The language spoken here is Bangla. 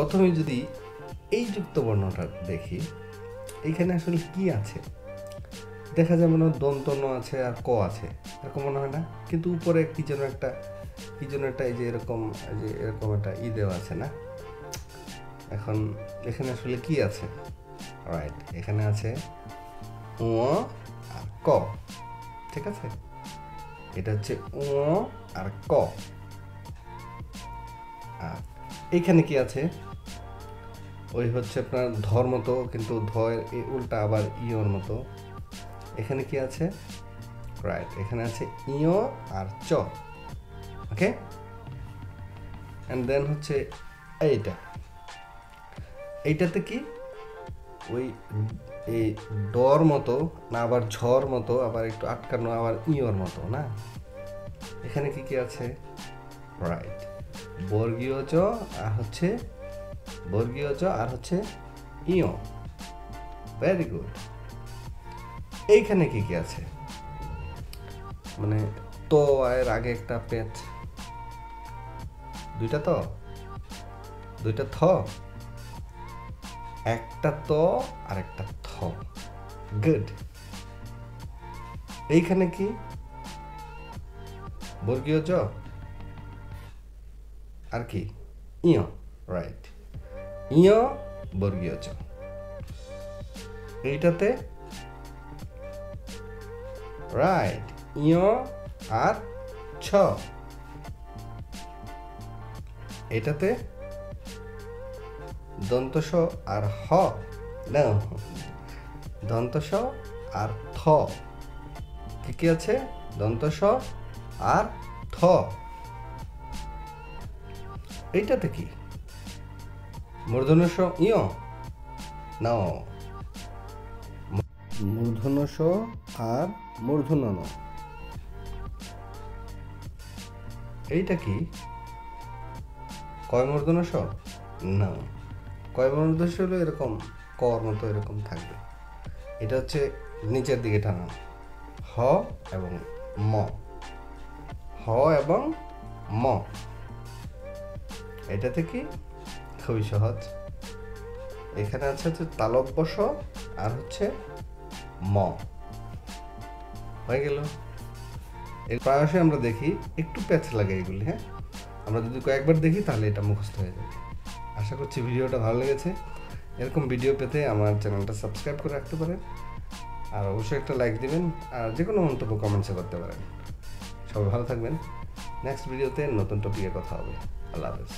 প্রথমে যদি এই যুক্ত বর্ণটা দেখি, এইখানে আসলে কি আছে? দেখা যায় মনে হয় দন্ত ন আছে আর ক আছে, এরকম মনে হয় না? কিন্তু উপরে কি যেন একটা এই যে এরকম একটা দেওয়া আছে না? এখন এখানে আসলে কি আছে? রাইট, এখানে আছে উ আর ক। ঠিক আছে, এটা হচ্ছে উ আর ক। আর এইখানে কি আছে? ওই হচ্ছে আপনার ধর মতো, কিন্তু ধয়ের উল্টা আবার ইয়র মতো। এখানে কি আছে? রাইট, এখানে আছে ইয় আর চ। ওকে, অ্যান্ড দেন হচ্ছে এইটাতে কি ওই এই ডর মতো না, আবার ঝড় মতো, আবার একটু আটকানো, আবার ইয়র মতো না? এখানে কি আছে? রাইট, বর্গীয় জ আর হচ্ছে ইয়। Very good. এইখানে কি আছে? মানে তো এর আগে একটা পেচ, দুইটা থ, একটা ত আর একটা থ। গুড। এইখানে কি? বর্গীয় জ আর কি ইয়। রাইট, ইয় বর্গীয় জ। এইটাতে রাইট, ইয় আর ছ। এটাতে দন্তস আর হ, না, দন্তস আর থ। কি আছে? দন্তস আর থ। এইটাতে কি? মূর্ধন্য স ইয়, না, মূর্ধন্য স আর মূর্ধন্য ন। এইটা কি? কয় মূর্ধন্য স? না, কয় মূর্ধন্য স হলো এরকম কর মতো এরকম থাকবে। এটা হচ্ছে নিচের দিকে টানা, হ এবং ম, হ এবং ম। এটাতে কি? খুবই সহজ। এখানে আছে তালব্য স আর হচ্ছে ম। হয়ে গেল। প্রায়শই আমরা দেখি একটু প্যাচ লাগে এগুলি। হ্যাঁ, আমরা যদি কয়েকবার দেখি তাহলে এটা মুখস্থ হয়ে যাবে। আশা করছি ভিডিওটা ভালো লেগেছে। এরকম ভিডিও পেতে আমার চ্যানেলটা সাবস্ক্রাইব করে রাখতে পারেন, আর অবশ্যই একটা লাইক দিবেন, আর যে কোনো মন্তব্য কমেন্টসে করতে পারেন। সবাই ভালো থাকবেন। নেক্সট ভিডিওতে নতুন টপিকে কথা হবে। আল্লাহ হাফেজ।